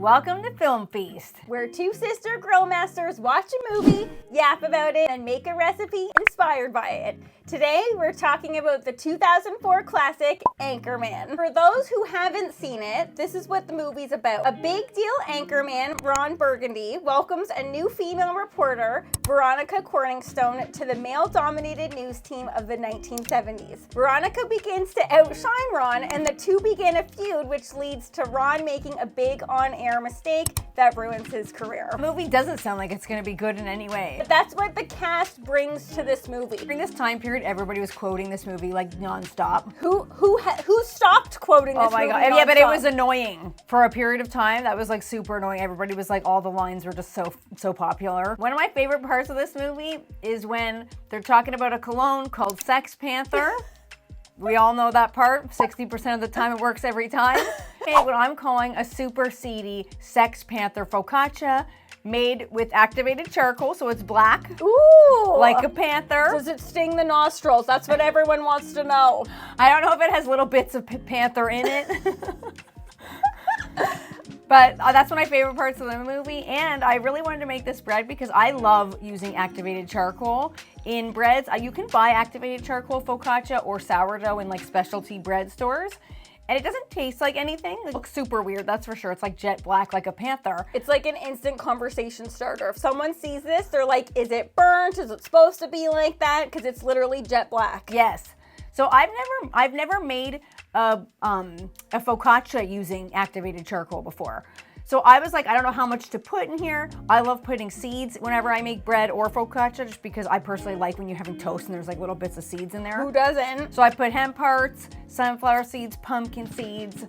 Welcome to Film Feast. We're two sister grill masters watch a movie, yap about it, and make a recipe inspired by it. Today, we're talking about the 2004 classic, Anchorman. For those who haven't seen it, this is what the movie's about. A big deal anchorman, Ron Burgundy, welcomes a new female reporter, Veronica Corningstone, to the male-dominated news team of the 1970s. Veronica begins to outshine Ron, and the two begin a feud, which leads to Ron making a big on-air mistake that ruins his career. The movie doesn't sound like it's going to be good in any way. But that's what the cast brings to this movie. During this time period, everybody was quoting this movie like nonstop. Who stopped quoting this movie? Oh my god! Yeah, but it was annoying for a period of time. That was like super annoying. Everybody was like, all the lines were just so popular. One of my favorite parts of this movie is when they're talking about a cologne called Sex Panther. We all know that part. 60% of the time it works every time. Hey, what I'm calling a super seedy Sex Panther focaccia made with activated charcoal, so it's black. Ooh! Like a panther. Does it sting the nostrils? That's what everyone wants to know. I don't know if it has little bits of panther in it. But that's one of my favorite parts of the movie, and I really wanted to make this bread because I love using activated charcoal in breads. You can buy activated charcoal focaccia or sourdough in like specialty bread stores, and it doesn't taste like anything. It looks super weird, that's for sure. It's like jet black, like a panther. It's like an instant conversation starter. If someone sees this, they're like, is it burnt? Is it supposed to be like that? Because it's literally jet black. Yes. So I've never made a focaccia using activated charcoal before. So I was like, I don't know how much to put in here. I love putting seeds whenever I make bread or focaccia, just because I personally like when you're having toast and there's like little bits of seeds in there. Who doesn't? So I put hemp hearts, sunflower seeds, pumpkin seeds,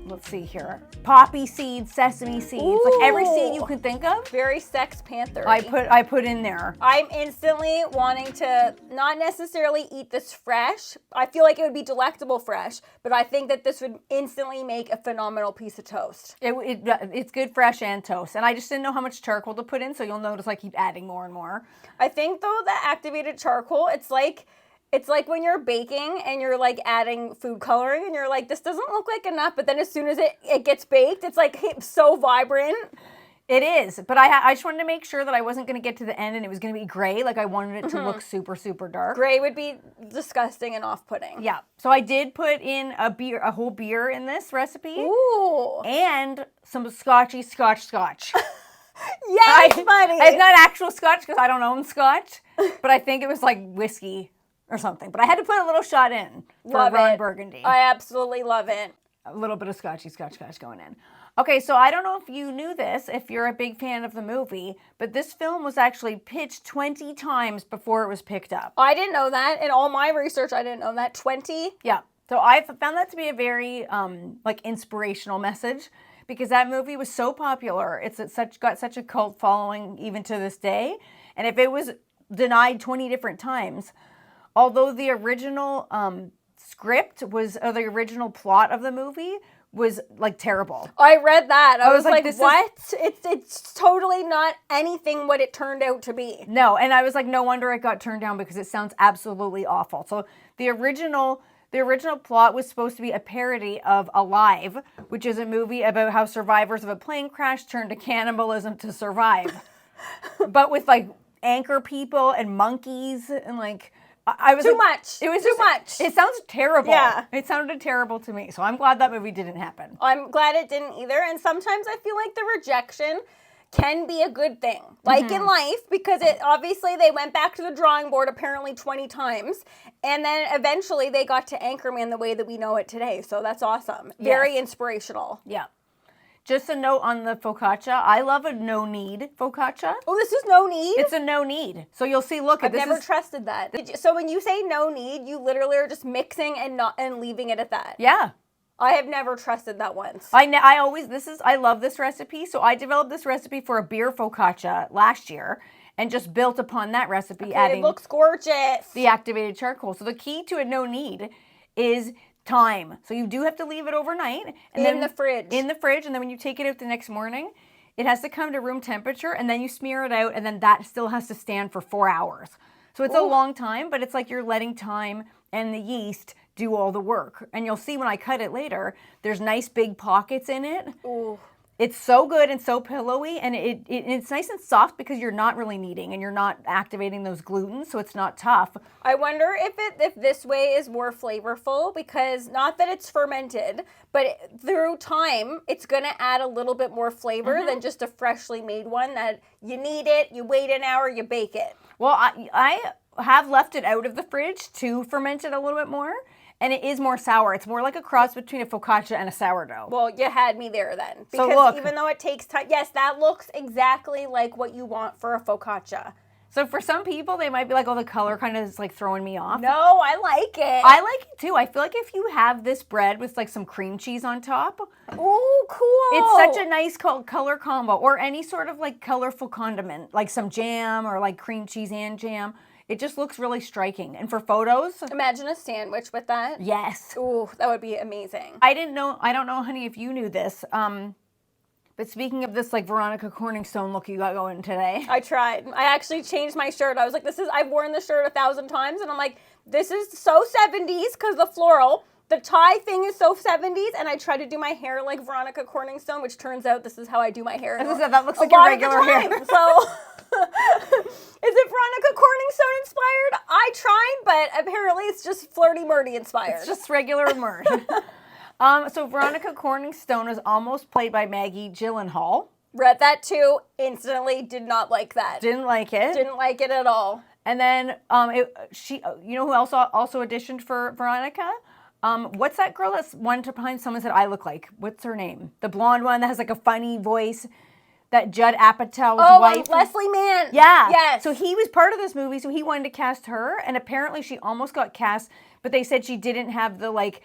let's see here, poppy seeds, sesame seeds, Ooh. like every seed you can think of. Very Sex Panther. I put in there. I'm instantly wanting to not necessarily eat this fresh. I feel like it would be delectable fresh, but I think that this would instantly make a phenomenal piece of toast. It's good fresh and toast. And I just didn't know how much charcoal to put in, so you'll notice I keep adding more and more. I think though the activated charcoal, it's like when you're baking and you're like adding food coloring and you're like, this doesn't look like enough, but then as soon as it gets baked, it's like so vibrant. It is, but I just wanted to make sure that I wasn't going to get to the end and it was going to be gray. Like I wanted it to look super, super dark. Gray would be disgusting and off-putting. Yeah, so I did put in a whole beer in this recipe. Ooh. And some scotch. Yes, buddy. It's not actual scotch because I don't own scotch, but I think it was like whiskey or something. But I had to put a little shot in for Ron Burgundy. I absolutely love it. A little bit of scotch going in. Okay, so I don't know if you knew this, if you're a big fan of the movie, but this film was actually pitched 20 times before it was picked up. I didn't know that. In all my research, I didn't know that. 20? Yeah. So I found that to be a very like inspirational message because that movie was so popular. It's got such a cult following even to this day. And if it was denied 20 different times, although the original script was, or the original plot of the movie was like terrible. I read that. I was like, this what? It's totally not anything what it turned out to be. No, and I was like, no wonder it got turned down because it sounds absolutely awful. So the original plot was supposed to be a parody of Alive, which is a movie about how survivors of a plane crash turn to cannibalism to survive. But with like anchor people and monkeys and like I was too much. It was too much. It sounds terrible. Yeah. It sounded terrible to me. So I'm glad that movie didn't happen. I'm glad it didn't either. And sometimes I feel like the rejection can be a good thing. Like in life, because obviously they went back to the drawing board apparently 20 times. And then eventually they got to Anchorman the way that we know it today. So that's awesome. Yes. Very inspirational. Yeah. Just a note on the focaccia. I love a no-knead focaccia. Oh, this is no knead? It's a no-knead. So you'll see, look, I've never trusted that. So when you say no knead, you literally are just mixing and leaving it at that. Yeah. I have never trusted that once. I love this recipe. So I developed this recipe for a beer focaccia last year and just built upon that recipe, adding it looks gorgeous. The activated charcoal. So the key to a no-knead is time. So you do have to leave it overnight. And in the fridge. In the fridge. And then when you take it out the next morning, it has to come to room temperature and then you smear it out and then that still has to stand for 4 hours. So it's a long time, but it's like you're letting time and the yeast do all the work. And you'll see when I cut it later, there's nice big pockets in it. Ooh. It's so good and so pillowy, and it's nice and soft because you're not really kneading and you're not activating those gluten, so it's not tough. I wonder if this way is more flavorful, because not that it's fermented, but through time, it's going to add a little bit more flavor than just a freshly made one that you knead it, you wait an hour, you bake it. Well, I have left it out of the fridge to ferment it a little bit more. And it is more sour. It's more like a cross between a focaccia and a sourdough. Well, you had me there then. So Because look, even though it takes time, yes, that looks exactly like what you want for a focaccia. so for some people, they might be like, oh, the color kind of is like throwing me off. No, I like it. I like it too. I feel like if you have this bread with like some cream cheese on top. Ooh, cool. It's such a nice color combo, or any sort of like colorful condiment, like some jam or like cream cheese and jam. It just looks really striking. And for photos, Imagine a sandwich with that. yes. Ooh, that would be amazing. I don't know, honey, if you knew this. But speaking of this like Veronica Corningstone look you got going today. I tried. I actually changed my shirt. I was like, I've worn this shirt 1,000 times, and I'm like, this is so 70s because the floral. The tie thing is so 70s, and I tried to do my hair like Veronica Corningstone, which turns out this is how I do my hair. That looks like your regular hair. So, is it Veronica Corningstone inspired? I tried, but apparently it's just Flirty Murdy inspired. It's just regular Murd. So Veronica Corningstone is almost played by Maggie Gyllenhaal. Read that too. Instantly did not like that. Didn't like it. Didn't like it at all. And then you know who else also auditioned for Veronica? What's that girl that's one time someone said I look like? What's her name? The blonde one that has like a funny voice. That Judd Apatow's wife. Leslie Mann. Yeah. Yes. So he was part of this movie, so he wanted to cast her, and apparently she almost got cast, but they said she didn't have the like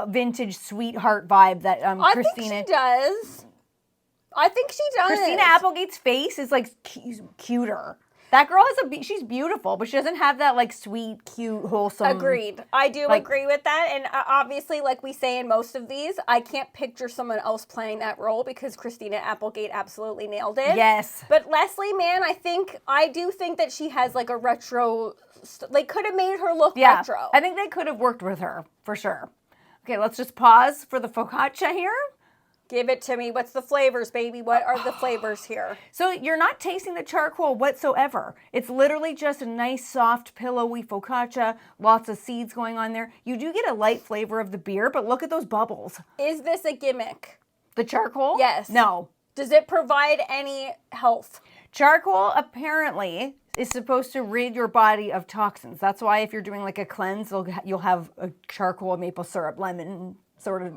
vintage sweetheart vibe that Christina. I think she does. I think she does. Christina Applegate's face is like cuter. That girl has she's beautiful, but she doesn't have that like sweet, cute, wholesome. Agreed. I do agree with that. And obviously, like we say in most of these, I can't picture someone else playing that role because Christina Applegate absolutely nailed it. Yes. But Leslie Mann, I do think that she has like a retro, they could have made her look retro. I think they could have worked with her, for sure. Okay, let's just pause for the focaccia here. Give it to me. What's the flavors, baby? What are the flavors here? So you're not tasting the charcoal whatsoever. It's literally just a nice, soft, pillowy focaccia, lots of seeds going on there. You do get a light flavor of the beer, but look at those bubbles. Is this a gimmick? The charcoal? Yes. No. Does it provide any health? Charcoal apparently is supposed to rid your body of toxins. That's why if you're doing like a cleanse, you'll have a charcoal, maple syrup, lemon sort of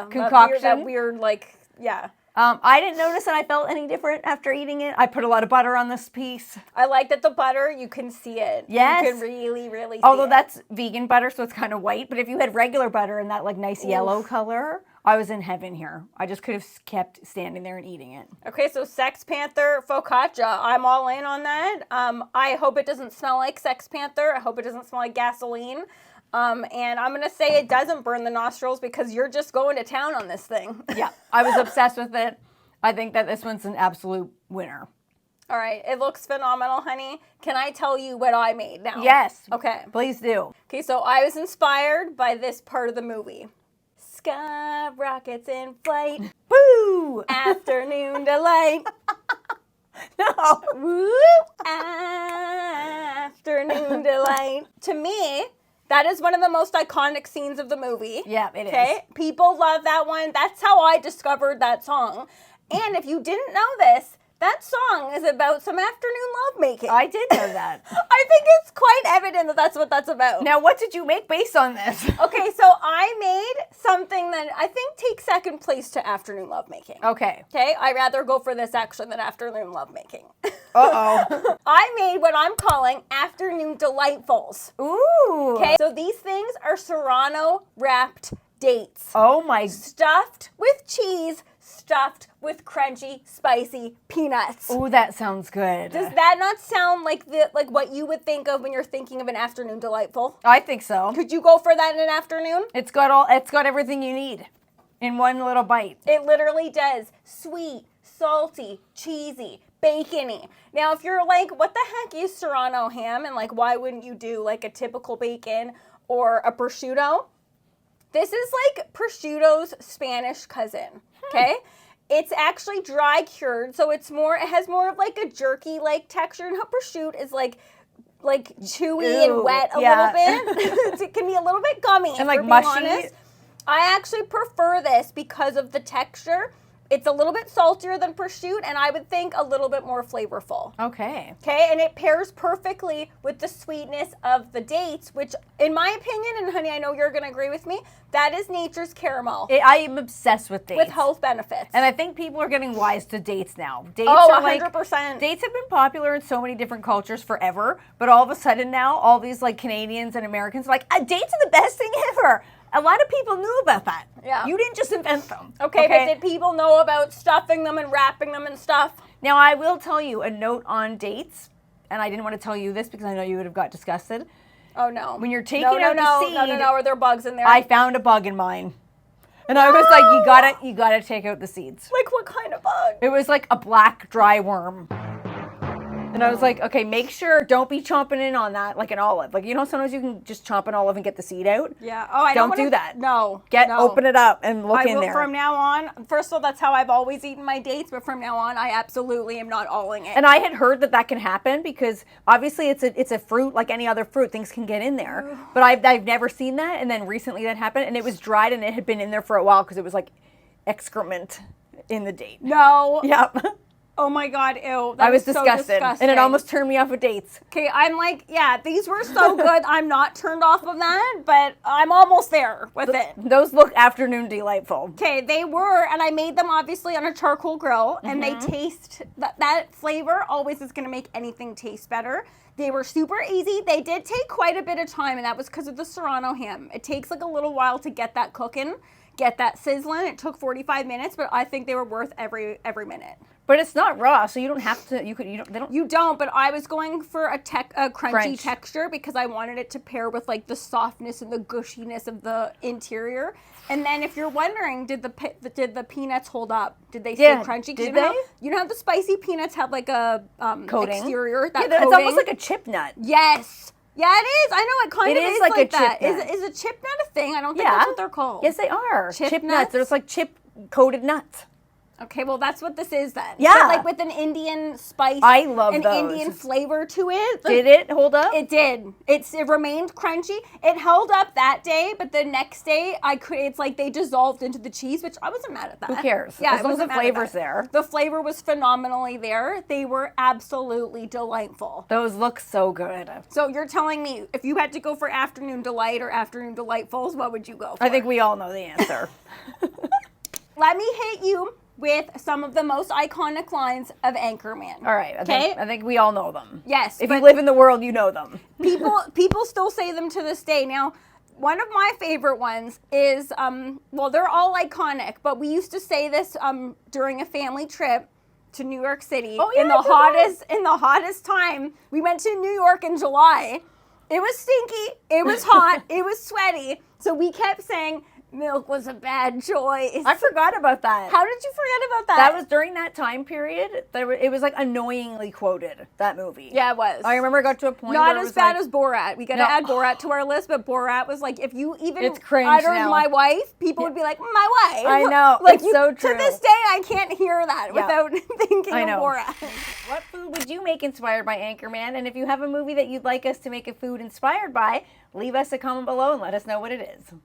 concoction. That weird like, yeah. I didn't notice that I felt any different after eating it. I put a lot of butter on this piece. I like that the butter, you can see it. Yes. You can really, really see Although it. that's vegan butter, so it's kind of white. But if you had regular butter in that like nice yellow color, I was in heaven here. I just could have kept standing there and eating it. Okay, so Sex Panther focaccia. I'm all in on that. I hope it doesn't smell like Sex Panther. I hope it doesn't smell like gasoline. And I'm going to say it doesn't burn the nostrils because you're just going to town on this thing. Yeah, I was obsessed with it. I think that this one's an absolute winner. All right, it looks phenomenal, honey. Can I tell you what I made now? Yes. Okay. Please do. Okay, so I was inspired by this part of the movie. Sky rockets in flight. Boo! Afternoon delight. No. Whoop. Afternoon delight. To me, that is one of the most iconic scenes of the movie. Yeah, it is. Okay? People love that one. That's how I discovered that song. And if you didn't know this, that song is about some afternoon lovemaking. I did know that. I think it's quite evident that that's what that's about. Now, what did you make based on this? Okay, so I made something that I think takes second place to afternoon lovemaking. Okay. Okay, I'd rather go for this actually than afternoon lovemaking. Uh-oh. I made what I'm calling afternoon delightfuls. Ooh. Okay, so these things are Serrano wrapped dates. Oh my. Stuffed with cheese, stuffed with crunchy, spicy peanuts. Ooh, that sounds good. Does that not sound like what you would think of when you're thinking of an afternoon delightful? I think so. Could you go for that in an afternoon? It's got everything you need in one little bite. It literally does. Sweet, salty, cheesy, bacony. Now, if you're like, what the heck is Serrano ham? And like, why wouldn't you do like a typical bacon or a prosciutto? This is like prosciutto's Spanish cousin, okay? It's actually dry cured, so it has more of like a jerky like texture, and prosciutto is like chewy and wet a little bit. It can be a little bit gummy and like mushy. Honest. I actually prefer this because of the texture. It's a little bit saltier than prosciutto, and I would think a little bit more flavorful. Okay. Okay, and it pairs perfectly with the sweetness of the dates, which, in my opinion, and honey, I know you're going to agree with me, that is nature's caramel. I am obsessed with dates. With health benefits. And I think people are getting wise to dates now. Dates are 100%. Dates have been popular in so many different cultures forever, but all of a sudden now, all these like Canadians and Americans are like, dates are the best thing ever. A lot of people knew about that. Yeah. You didn't just invent them. Okay, but did people know about stuffing them and wrapping them and stuff? Now, I will tell you a note on dates, and I didn't want to tell you this because I know you would have got disgusted. Oh, no. When you're taking out the seed. No, are there bugs in there? I found a bug in mine. And I was like, you gotta take out the seeds. Like what kind of bug? It was like a black dry worm. And I was like, okay, make sure, don't be chomping in on that like an olive. Like, you know, sometimes you can just chomp an olive and get the seed out. Yeah. Oh, I don't do that. No. Open it up and look in there. From now on, first of all, that's how I've always eaten my dates, but from now on, I absolutely am not alling it. And I had heard that can happen because obviously it's a fruit like any other fruit. Things can get in there. But I've never seen that. And then recently that happened, and it was dried and it had been in there for a while because it was like excrement in the date. No. Yep. Oh my God, ew. I was so disgusted. And it almost turned me off of dates. Okay, I'm like, yeah, these were so good. I'm not turned off of that, but I'm almost there with it. Those look afternoon delightful. Okay, they were, and I made them obviously on a charcoal grill, and they taste, that flavor always is going to make anything taste better. They were super easy. They did take quite a bit of time, and that was because of the Serrano ham. It takes like a little while to get that cooking, get that sizzling. It took 45 minutes, but I think they were worth every minute. But it's not raw, so you don't have to. You don't. But I was going for a crunchy texture because I wanted it to pair with like the softness and the gushiness of the interior. And then, if you're wondering, did the peanuts hold up? Did they stay crunchy? Did they? You know how the spicy peanuts have like a coating exterior. It's almost like a chip nut. Yes. Yeah, it is. I know it kind of is like a that. Chip nut. Is a chip nut a thing? I don't think that's what they're called. Yes, they are. Chip nuts. There's like chip coated nuts. Okay, well, that's what this is then. Yeah. But like with an Indian spice. I love an those. Indian flavor to it. Did it hold up? It did. It remained crunchy. It held up that day, but the next day, it's like they dissolved into the cheese, which I wasn't mad at that. Who cares? Yeah, as long as the flavor's there. The flavor was phenomenally there. They were absolutely delightful. Those look so good. So you're telling me if you had to go for afternoon delight or afternoon delightfuls, what would you go for? I think we all know the answer. Let me hit you with some of the most iconic lines of Anchorman. All right. I think we all know them. Yes. If you live in the world, you know them. People still say them to this day. Now, one of my favorite ones is, well, they're all iconic, but we used to say this during a family trip to New York City. Oh, yeah, in the hottest time. We went to New York in July. It was stinky. It was hot. It was sweaty. So we kept saying, milk was a bad choice. I forgot about that. How did you forget about that? That was during that time period. It was like annoyingly quoted, that movie. Yeah, it was. I remember it got to a point Not where as bad as Borat. We got to add Borat to our list, but Borat was like, if you even uttered my wife, people would be like, my wife. I know. Like, it's so true. To this day, I can't hear that without thinking of Borat. What food would you make inspired by Anchorman? And if you have a movie that you'd like us to make a food inspired by, leave us a comment below and let us know what it is.